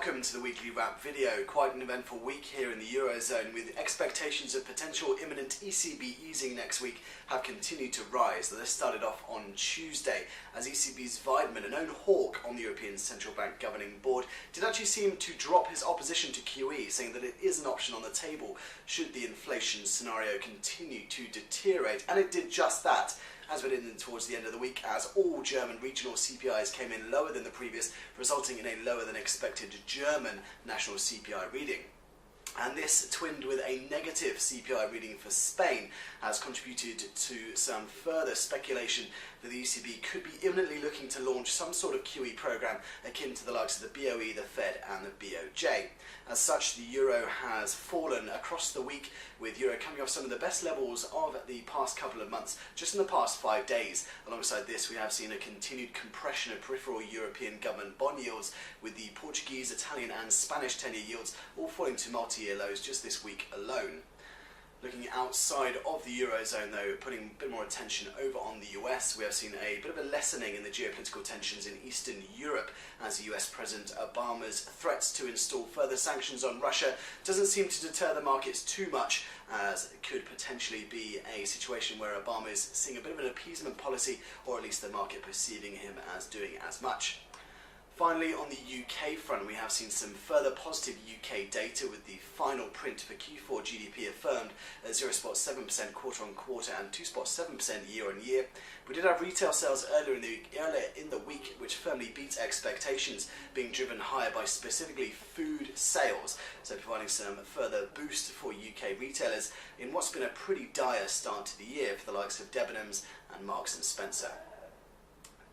welcome to the weekly wrap video. Quite an eventful week here in the Eurozone, with expectations of potential imminent ECB easing next week have continued to rise. This started off on Tuesday as ECB's Weidmann, a known hawk on the European Central Bank governing board, did actually seem to drop his opposition to QE, saying that it is an option on the table should the inflation scenario continue to deteriorate, and it did just that. As we did towards the end of the week, as all German regional CPIs came in lower than the previous, resulting in a lower than expected German national CPI reading. And this, twinned with a negative CPI reading for Spain, has contributed to some further speculation that the ECB could be imminently looking to launch some sort of QE programme akin to the likes of the BOE, the Fed and the BOJ. As such, the euro has fallen across the week, with euro coming off some of the best levels of the past couple of months, just in the past 5 days. Alongside this, we have seen a continued compression of peripheral European government bond yields, with the Portuguese, Italian and Spanish 10-year yields all falling to multi-year lows just this week alone. Looking outside of the Eurozone though, putting a bit more attention over on the US, we have seen a bit of a lessening in the geopolitical tensions in Eastern Europe as US President Obama's threats to install further sanctions on Russia doesn't seem to deter the markets too much, as it could potentially be a situation where Obama is seeing a bit of an appeasement policy, or at least the market perceiving him as doing as much. Finally, on the UK front, we have seen some further positive UK data, with the final print for Q4 GDP affirmed at 0.7% quarter-on-quarter and 2.7% year-on-year. We did have retail sales earlier in the week, which firmly beat expectations, being driven higher by specifically food sales, so providing some further boost for UK retailers in what's been a pretty dire start to the year for the likes of Debenhams and Marks and Spencer.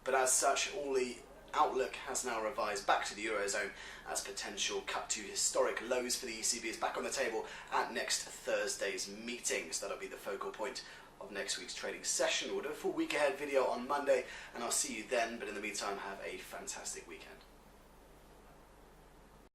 But as such, all the outlook has now revised back to the Eurozone, as potential cut to historic lows for the ECB is back on the table at next Thursday's meeting. So that'll be the focal point of next week's trading session. We'll do a full week ahead video on Monday, and I'll see you then. But in the meantime, have a fantastic weekend.